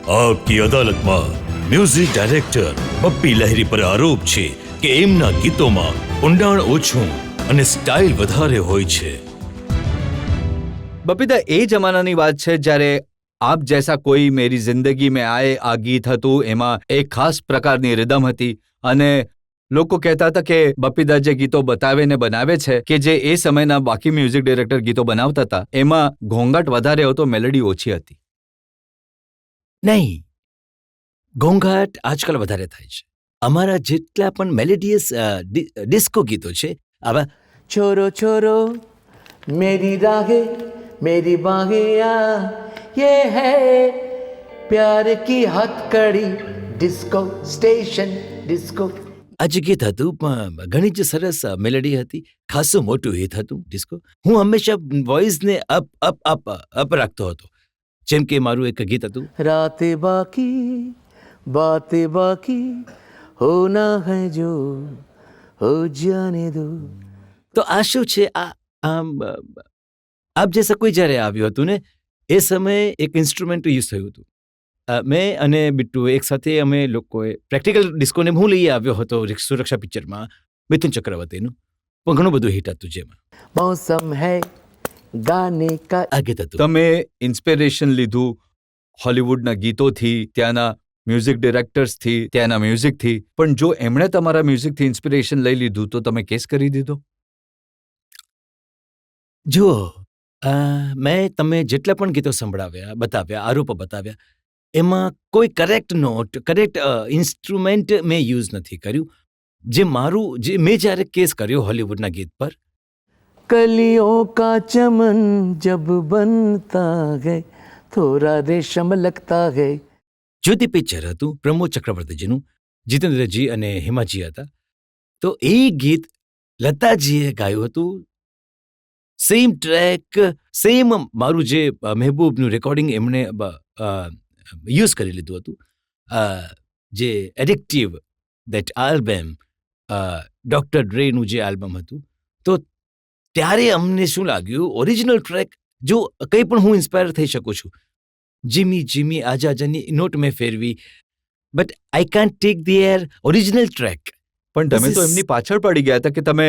આપકી અદાલતમાં music director Bappi લહેરી પર આરોપ છે કે એમના ગીતોમાં ઊંડાણ ઓછું અને સ્ટાઇલ વધારે હોય છે. બપીદા, એ જમાનાની વાત છે જ્યારે આપ જૈસા કોઈ મેરી જિંદગી મેં આયે આ ગીત હતું. એમાં એક ખાસ પ્રકારની રિધમ હતી અને લોકો કહેતા હતા કે બપીદા જે ગીતો બતાવે ને બનાવે છે કે જે એ સમયના બાકી મ્યુઝિક ડાયરેક્ટર ગીતો બનાવતા હતા એમાં ઘોંઘાટ વધારે હતો, મેલેડી ઓછી હતી. નહીં, ઘોંઘાટ આજકાલ વધારે થાય છે. અમારા જેટલા પણ મેલેડિયસ ડિસ્કો ગીતો છે, આવા छोरो छोरो मेरी राहें मेरी बाहें आ ये है प्यार की हथकड़ी डिस्को स्टेशन डिस्को. આ જે ગીત હતું પણ ઘણી જ સરસ મેલેડી હતી, ખાસું મોટું હિત હતું ડિસ્કો. હું હંમેશા વોઇસને અપ અપ અપ અપ રાખતો હતો. જેમ કે મારું એક ગીત હતું, रातें बाकी बातें बाकी होना है जो हो जाने दो. તો આ શું છે, આપ જૈસા કોઈ જ્યારે આવ્યું હતું ને એ સમયે એક ઇન્સ્ટ્રુમેન્ટ યુઝ થયું હતું. મેં અને બિટ્ટુ એક સાથે અમે લોકોએ પ્રેક્ટિકલ ડિસ્કોને હું લઈ આવ્યો હતો સુરક્ષા પિક્ચરમાં, મિથુન ચક્રવર્તીનું. પણ ઘણું બધું હિટ હતું જેમાં मौसम है गाने का. આ ગીત હતું. તમે ઇન્સ્પિરેશન લીધું હોલિવૂડના ગીતોથી, ત્યાંના મ્યુઝિક ડિરેક્ટર્સથી, ત્યાંના મ્યુઝિકથી, પણ જો એમણે તમારા મ્યુઝિકથી ઇન્સ્પિરેશન લઈ લીધું તો તમે કેસ કરી દીધો? જુઓ, મેં તમે જેટલા પણ ગીતો સંભળાવ્યા, બતાવ્યા, આરોપો બતાવ્યા, એમાં કોઈ કરેક્ટ નોટ, કરેક્ટ ઇન્સ્ટ્રુમેન્ટ મેં યુઝ નથી કર્યું. જે મેં જ્યારે કેસ કર્યો હોલિવૂડના ગીત પર, कलियों का चमन जब बनता है थोड़ा रेशम लगता है. જ્યોતિ પિક્ચર હતું, પ્રમોદ ચક્રવર્તીજીનું, જીતેન્દ્રજી અને હિમાજી હતા. તો એ ગીત લતાજીએ ગાયું હતું, સેમ ટ્રેક, સેમ મારું જે મહેબૂબનું રેકોર્ડિંગ એમણે યુઝ કરી લીધું હતું. જે એડિક્ટિવ દેટ આલ્બમ, ડૉક્ટર ડ્રેનું જે આલ્બમ હતું. તો ત્યારે અમને શું લાગ્યું, ઓરિજિનલ ટ્રેક, જો કંઈ પણ હું ઇન્સ્પાયર થઈ શકું છું, જીમી જીમી આજાની નોટ મેં ફેરવી, but I can't take their original track. પણ તમે તો એમની પાછળ પડી ગયા હતા કે તમે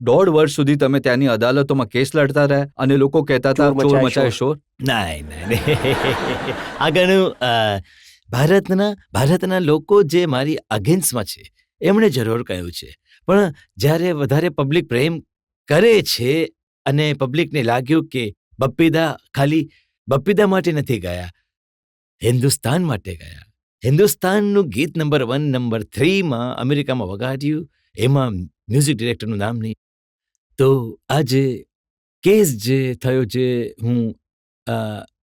1.5 વર્ષ સુધી તમે ત્યાંની અદાલતોમાં કેસ લડતા રહ્યા અને લોકો કહેતા હતા ચોર મચાય શોર. નહીં, આગળનું ભારતના લોકો જે મારી અગેન્સ્ટમાં છે એમણે જરૂર કહ્યું છે, પણ જ્યારે વધારે પબ્લિક પ્રેમ કરે છે અને પબ્લિકને લાગ્યું કે બપ્પીદા ખાલી બપ્પીદા માટે નથી ગયા, હિન્દુસ્તાન માટે ગયા. હિન્દુસ્તાનનું ગીત નંબર 1, નંબર 3માં અમેરિકામાં વગાડ્યું, એમાં મ્યુઝિક ડિરેક્ટરનું નામ નહીં. તો આ જે કેસ જે થયો, જે હું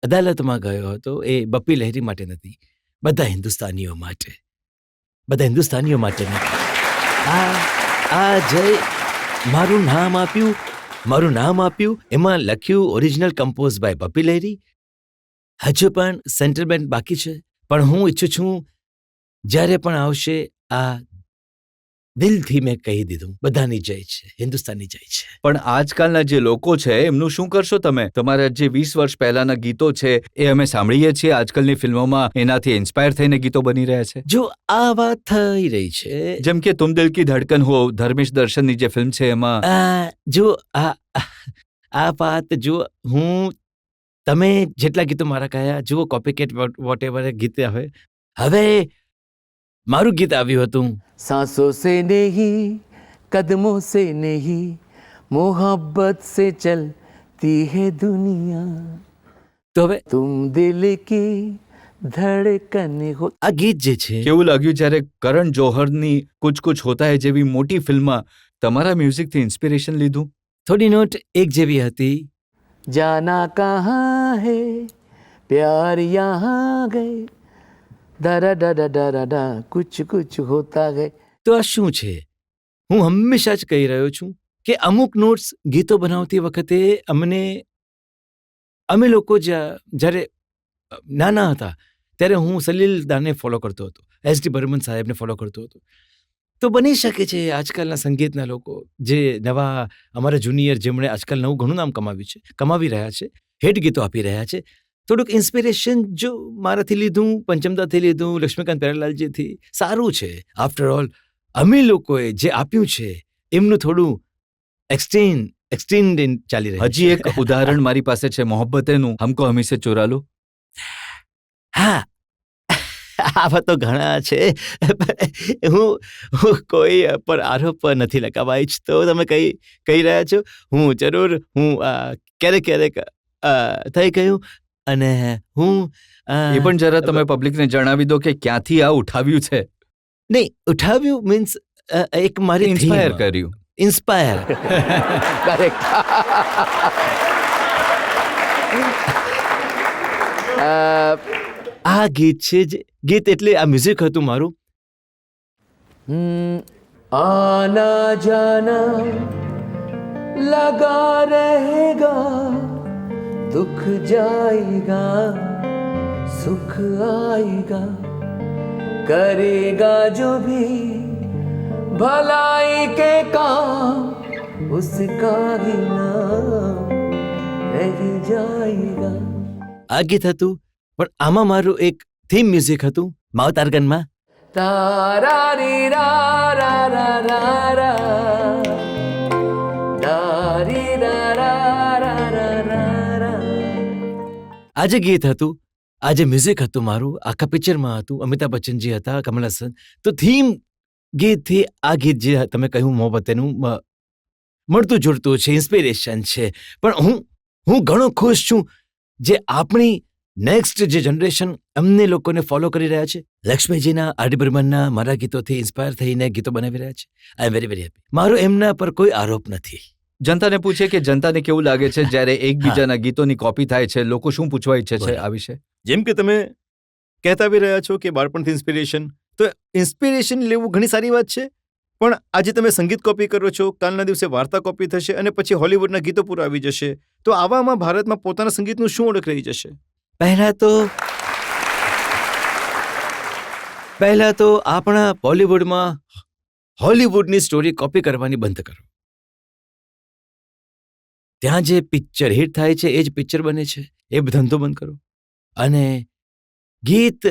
અદાલતમાં ગયો હતો, એ બપ્પી લહેરી માટે નથી, બધા હિન્દુસ્તાનીઓ માટે નથી. આ જય મારું નામ આપ્યું, એમાં લખ્યું ઓરિજિનલ કમ્પોઝ બાય બપ્પી લહેરી. હજુ પણ સેન્ટલમેન્ટ બાકી છે, પણ હું ઈચ્છું છું જ્યારે પણ આવશે, આ દિલથી મેં કહી દીધું, બધાની જય છે, હિન્દુસ્તાનની જય છે. પણ આજકાલના જે લોકો છે એમનું શું કરશો તમે? તમારા જે 20 વર્ષ પહેલાના ગીતો છે એ અમે સાંભળીએ છીએ, આજકાલની ફિલ્મોમાં એનાથી ઇન્સ્પાયર થઈને ગીતો બની રહ્યા છે. જો આ વાત થઈ રહી છે, જેમ કે તુમ દિલ કી ધડકન હો, ધર્મેશ દર્શનની જે ફિલ્મ છે એમાં, જો આ વાત, જો હું તમે જેટલા ગીતો મારા કયા, જુઓ કોપીકેટ વોટ એવર ગીત આવે, હવે મારું ગીત આવ્યું હતું, सांसों से नहीं कदमों से नहीं मोहब्बत से चलती है दुनिया. તો હવે तुम दिल की धड़कन हो. આ ગીત જે છે, કેવું લાગ્યું જ્યારે કરણ જોહરની કુછ કુછ હોતા હૈ જેવી મોટી ફિલ્મમાં તમારા મ્યુઝિકથી ઇન્સ્પિરેશન લીધું? થોડી નોટ એક જેવી હતી, जाना कहाँ है प्यार यहाँ गए दरा डरा डरा डा कुछ कुछ होता गए. તો આ શું છે? હું હંમેશા જ કહી રહ્યો છું કે અમુક નોટ્સ ગીતો બનાવતી વખતે અમે લોકો જ્યારે નાના હતા ત્યારે હું સલીલ દાને ફોલો કરતો હતો, એસ.ડી. બર્મન સાહેબને ફોલો કરતો હતો. તો બની શકે છે આજકાલના સંગીતના લોકો, જે નવા અમારા જુનિયર, જેમણે આજકાલ નવું ઘણું નામ કમાવી રહ્યા છે, હિટ ગીતો આપી રહ્યા છે, થોડુંક ઇન્સ્પિરેશન જો મારાથી લીધું, પંચમદાથી લીધું, લક્ષ્મીકાંત પ્યારેલાલજીથી, સારું છે. આફ્ટર ઓલ અમે લોકોએ જે આપ્યું છે એમનું થોડું એક્સટેન્ડ ચાલી રહ્યું હજી છે. એક ઉદાહરણ મારી પાસે છે મોહબ્બતેનું, હમકો હમીસે ચુરા લો. હા, આવા તો ઘણા છે. હું કોઈ પર આરોપ નથી લગાવવા ઈચ્છતો. તમે કહી રહ્યા છો, હું જરૂર ક્યારેક થઈ ગયું. અને હું એ પણ જરા તમે પબ્લિકને જણાવી દો કે ક્યાંથી આ ઉઠાવ્યું છે, નહીં, ઉઠાવ્યું મીન્સ એક મારી ઇન્સ્પાયર કર્યું. ઇન્સ્પાયર. કરેક્ટ. આ ગીત છે ગીત એટલે આ મ્યુઝિક હતું મારું. आना जाना लगा रहेगा, दुख जाएगा सुख आएगा, करेगा जो भी भलाई के काम उसका ही नाम रह जाएगा. આ ગીત હતું, પણ આમાં મારું એક થીમ મ્યુઝિક હતું માવતારગનમાં. તારા રી રા રા રા રા રા, તારી રા રા રા રા રા રા. આ જે ગીત હતું, આ જે મ્યુઝિક હતું મારું, આખા પિક્ચરમાં હતું. અમિતાભ બચ્ચનજી હતા, કમલ હસન. તો થીમ ગીતથી આ ગીત જે તમે કહ્યું મોહબ્બતેનું મળતું જોડતું છે, ઇન્સ્પિરેશન છે. પણ હું ઘણો ખુશ છું જે આપણી નેક્સ્ટ જે જનરેશન અમને લોકોને ફોલો કરી રહ્યા છે. લક્ષ્મીજીના, આર ડી બર્મનના મારા ગીતોથી ઇન્સ્પાયર થઈને ગીતો બનાવી રહ્યા છે. આઈ એમ વેરી વેરી હેપી. મારો એમના પર કોઈ આરોપ નથી. જનતાને પૂછે કે જનતાને કેવું લાગે છે જ્યારે એકબીજાના ગીતોની કોપી થાય છે, લોકો શું પૂછવા ઈચ્છે છે આ વિશે? જેમ કે તમે કહેતા આવી રહ્યા છો કે બાળપણથી ઇન્સ્પિરેશન, તો ઇન્સ્પિરેશન લેવું ઘણી સારી વાત છે. પણ આજે તમે સંગીત કોપી કરો છો, કાલના દિવસે વાર્તા કોપી થશે અને પછી હોલિવૂડના ગીતો પૂરા આવી જશે. તો આવામાં ભારતમાં પોતાના સંગીતનું શું ઓળખ રહી જશે? પહેલા તો આપણા બોલિવૂડમાં હોલિવૂડની સ્ટોરી કોપી કરવાની બંધ કરો. ત્યાં જે પિક્ચર હિટ થાય છે એ જ પિક્ચર બને છે, એ ધંધો બંધ કરો. અને ગીત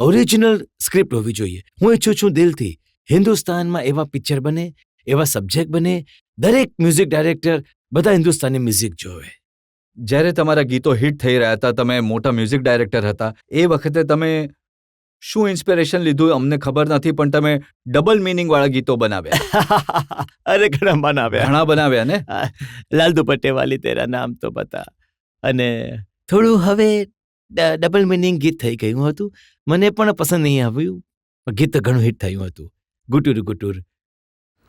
ઓરિજિનલ સ્ક્રિપ્ટ હોવી જોઈએ. હું ઈચ્છું છું દિલથી હિન્દુસ્તાનમાં એવા પિક્ચર બને, એવા સબ્જેક્ટ બને, દરેક મ્યુઝિક ડાયરેક્ટર બધા હિન્દુસ્તાની મ્યુઝિક જોવે. જ્યારે તમારા ગીતો હિટ થઈ રહ્યા હતા, તમે મોટા મ્યુઝિક ડાયરેક્ટર હતા, એ વખતે તમે શું ઇન્સ્પિરેશન લીધું અમને ખબર નથી, પણ તમે ડબલ મિનિંગ વાળા ગીતો બનાવ્યા. અરે ઘણા બનાવ્યા, ઘણા બનાવ્યા ને. લાલ દુપટ્ટે વાલી તેરા નામ તો બતા. અને થોડું હવે ડબલ મિનિંગ ગીત થઈ ગયું હતું. મને પણ પસંદ નહીં આવ્યું. ગીત ઘણું હિટ થયું હતું. ગુટુર ગુટુર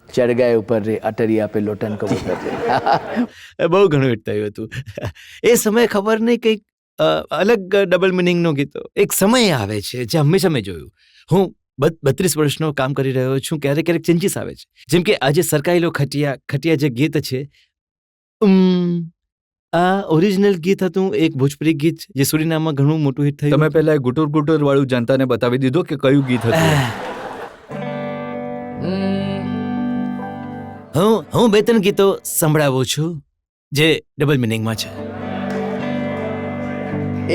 ચઢ ગયે ઉપર રે અટરિયા પે લોટન કબૂતર રે. બહુ ઘણું હિટ થયું હતું. એ સમયે ખબર નહીં, કંઈક અલગ ડબલ મિનિંગનો ગીતો એક સમય આવે છે જે હંમેશા મેં જોયું. હું 32 વર્ષનો કામ કરી રહ્યો છું. ક્યારેક ક્યારેક ચેન્જીસ આવે છે. જેમ કે આજે સરકાયેલો ખટિયા જે ગીત છે, આ ઓરિજિનલ ગીત હતું, એક ભોજપુરી ગીત જે સુરીનામમાં ઘણું મોટું હિટ થયું. તમે પહેલા ગુટુર ગુટુર વાળું જનતાને બતાવી દીધું કે કયું ગીત હતું. હું 2-3 ગીતો સંભળાવું છું જે ડબલ મિનિંગમાં છે.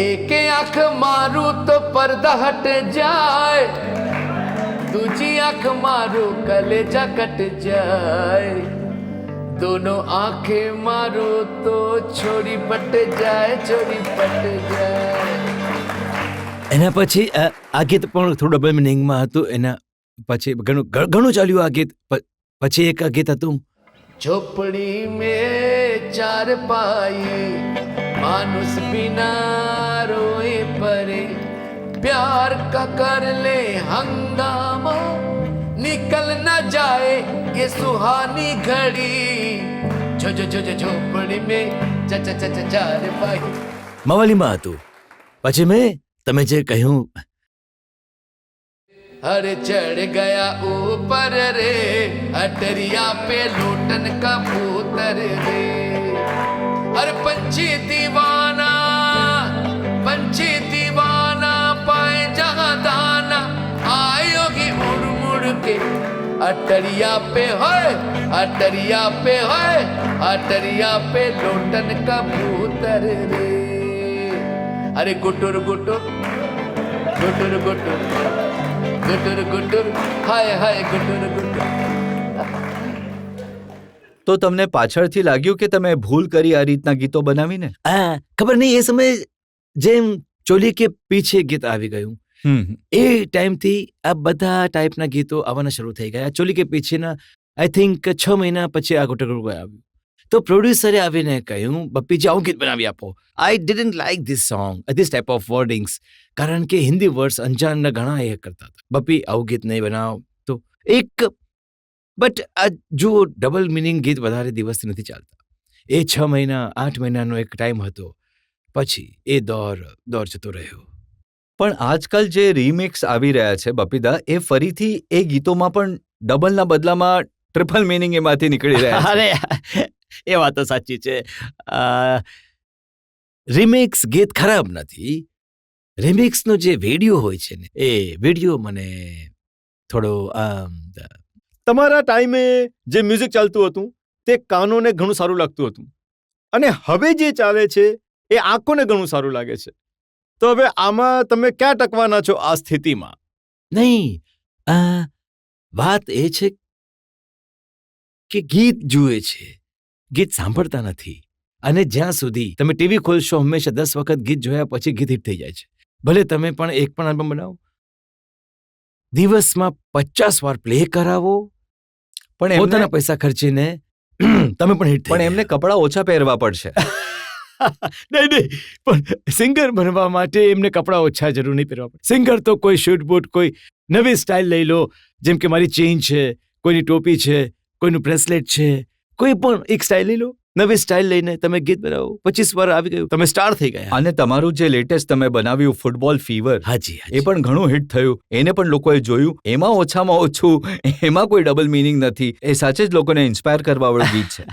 એક આંખ મારું તો પડદા હટ જાય, दूजी आंख मारो कलेजा कट जाए, दोनों आंखें मारो तो छोरी पट जाए, छोरी पट जाए. એના પછી આ ગીત પણ થોડું ડબલ મિનિંગમાં હતું. એના પછી ઘણું ચાલ્યું આ ગીત. પછી એક ગીત હતું, झोपड़ी में चार पाई मानुस बिना रोए परे, प्यार का कर ले हंगामा निकल न जाए ये सुहानी घड़ी, जो जो जो जो झोपड़ी में चार पाई. મવાલીમાં હતું. પછી મેં તમે જે કહ્યું, अरे चढ़ गया ऊपर रे अटरिया पे लोटन कबूतर रे, अरे पंछी दीवाना पाए जहाँ दाना, आयोगी मुड़ मुड़ के अटरिया पे होए, अटरिया पे होए, अटरिया पे लोटन कबूतर रे, अरे गुटुर गुटुर गुटुर गुटुर गुटुर गुटुर हाय हाय गुटुर गुटुर. તો તમને પાછળથી લાગ્યું કે તમે ભૂલ કરી આ રીતના ગીતો બનાવીને? ખબર નહીં એ સમયે જેમ ચોલી કે પીછે ગીત આવી ગયું એ ટાઈમથી આ બધા ટાઈપના ગીતો આવવાના શરૂ થઈ ગયા. ચોલી કે પીછેના આઈ થિંક 6 મહિના પછી આ ગુટુર ગુટુર આવ્યું. તો પ્રોડ્યુસરે આવીને કહ્યું બપ્પીજી આવું ગીત બનાવી આપો. I didn't like this song, this type of wordings, કારણ કે હિન્દી વર્ડ્સ અંજાનના ઘણા એ કરતા હતા. બપ્પી આવું ગીત નહીં બનાવો. તો એક બટ આ જુઓ ડબલ મિનિંગ ગીત વધારે દિવસથી નથી ચાલતા. એ 6 મહિના 8 મહિનાનો એક ટાઈમ હતો, પછી એ દોર જતો રહ્યો. પણ આજકાલ જે રીમિક્સ આવી રહ્યા છે બપીદા, એ ફરીથી એ ગીતોમાં પણ ડબલના બદલામાં ટ્રિપલ મિનિંગ એમાંથી નીકળી રહ્યા છે. અરે એ વાત તો સાચી છે. રિમિક્સ ગીત ખરાબ નથી. રિમિક્સનો જે વિડીયો હોય છે ને એ વિડીયો મને થોડો તમારા ટાઈમે જે મ્યુઝિક ચાલતું હતું તે કાનોને ઘણું સારું લાગતું હતું, અને હવે જે ચાલે છે એ આંખોને ઘણું સારું લાગે છે. તો હવે આમાં તમે ક્યાં ટકવાના છો આ સ્થિતિમાં? નહીં, વાત એ છે કે ગીત જુએ છે, ગીત સાંભળતા નથી. અને જ્યાં સુધી તમે ટીવી ખોલશો હંમેશા 10 વખત ગીત જોયા પછી ગીત હિટ થઈ જાય છે. ભલે તમે પણ એક પણ આલ્બમ બનાવો, દિવસમાં 50 વાર પ્લે કરાવો, પણ પોતાના પૈસા ખર્ચીને તમે પણ હિટ પણ એમને કપડાં ઓછા પહેરવા પડશે. નહીં, પણ સિંગર બનવા માટે એમને કપડાં ઓછા જરૂર નહીં પહેરવા પડે. સિંગર તો કોઈ શૂટ બૂટ, કોઈ નવી સ્ટાઇલ લઈ લો, જેમ કે મારી ચેઇન છે, કોઈની ટોપી છે, કોઈનું બ્રેસલેટ છે, કોઈ પણ એક સ્ટાઇલ લઈ લો, નવી સ્ટાઇલ લઈને તમે ગીત બનાવો, 25 વાર આવી ગયું, તમે સ્ટાર થઈ ગયા. અને તમારું જે લેટેસ્ટ તમે બનાવ્યું ફૂટબોલ ફીવર, હાજી, એ પણ ઘણું હિટ થયું, એને પણ લોકોએ જોયું. એમાં ઓછામાં ઓછું, એમાં કોઈ ડબલ મિનિંગ નથી, એ સાચે જ લોકોને ઇન્સ્પાયર કરવા વાળું ગીત છે.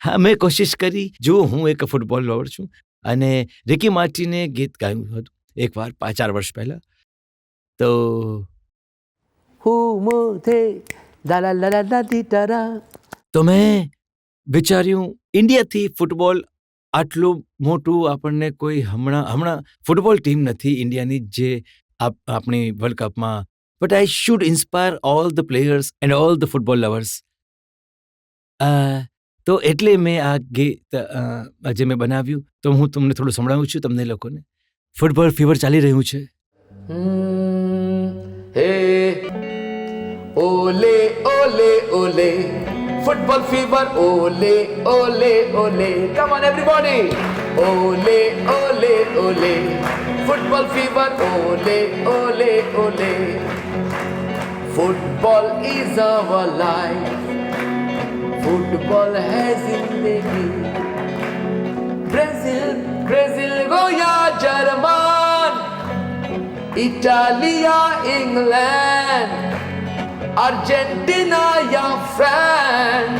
હા, મેં કોશિશ કરી. જો હું એક ફૂટબોલ લવર છું અને રિકી માર્ટિને ગીત ગાયું હતું એકવાર 4 વર્ષ પહેલા. તો હું મોથે દાલા લા લા દી તારા. તો મેં વિચાર્યું ઇન્ડિયાથી ફૂટબોલ આટલું મોટું આપણને કોઈ હમણાં ફૂટબોલ ટીમ નથી ઇન્ડિયાની જે આપણી વર્લ્ડ કપમાં, but I should inspire all the players and all the football lovers. તો એટલે મેં આ ગીત જે મેં બનાવ્યું, તો હું તમને થોડું સંભળાવું છું તમને લોકોને. ફૂટબોલ ફીવર ચાલી રહ્યું છે. હે ઓલે ઓલે ઓલે football fever ole ole ole, come on everybody, ole ole ole, football fever ole ole ole, football is our life, football has zindagi, Brazil Goya German, Italia England, Argentina या France,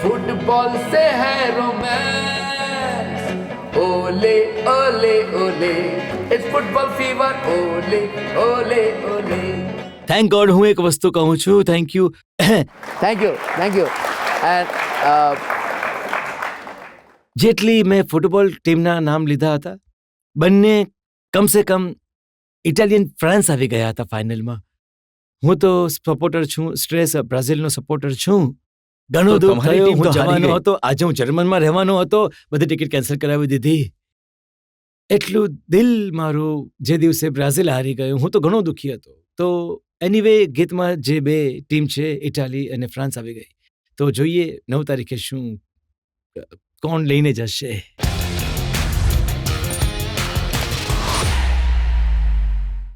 football से है romance. ओले ओले ओले, it's football fever. ओले ओले ओले. Thank God હું એક વસ્તુ કહું છું. Thank you. Thank you. And જેટલી મેં ફૂટબોલ ટીમના નામ લીધા હતા, બંને કમસે કમ ઇટાલિયન ફ્રાન્સ આવી ગયા હતા ફાઇનલમાં. હું તો સપોર્ટર છું, સ્ટ્રેસ બ્રાઝિલનો સપોર્ટર છું. ઘણો દુઃખ થયો. હું જવાનો હતો, આજે હું જર્મનમાં રહેવાનો હતો, બધી ટિકિટ કેન્સલ કરાવી દીધી. એટલું દિલ મારું જે દિવસે બ્રાઝિલ હારી ગયું, હું તો ઘણો દુઃખી હતો. તો એનીવે ગીતમાં જે 2 ટીમ છે ઇટાલી અને ફ્રાન્સ આવી ગઈ. તો જોઈએ 9 તારીખે શું કોણ લઈને જશે.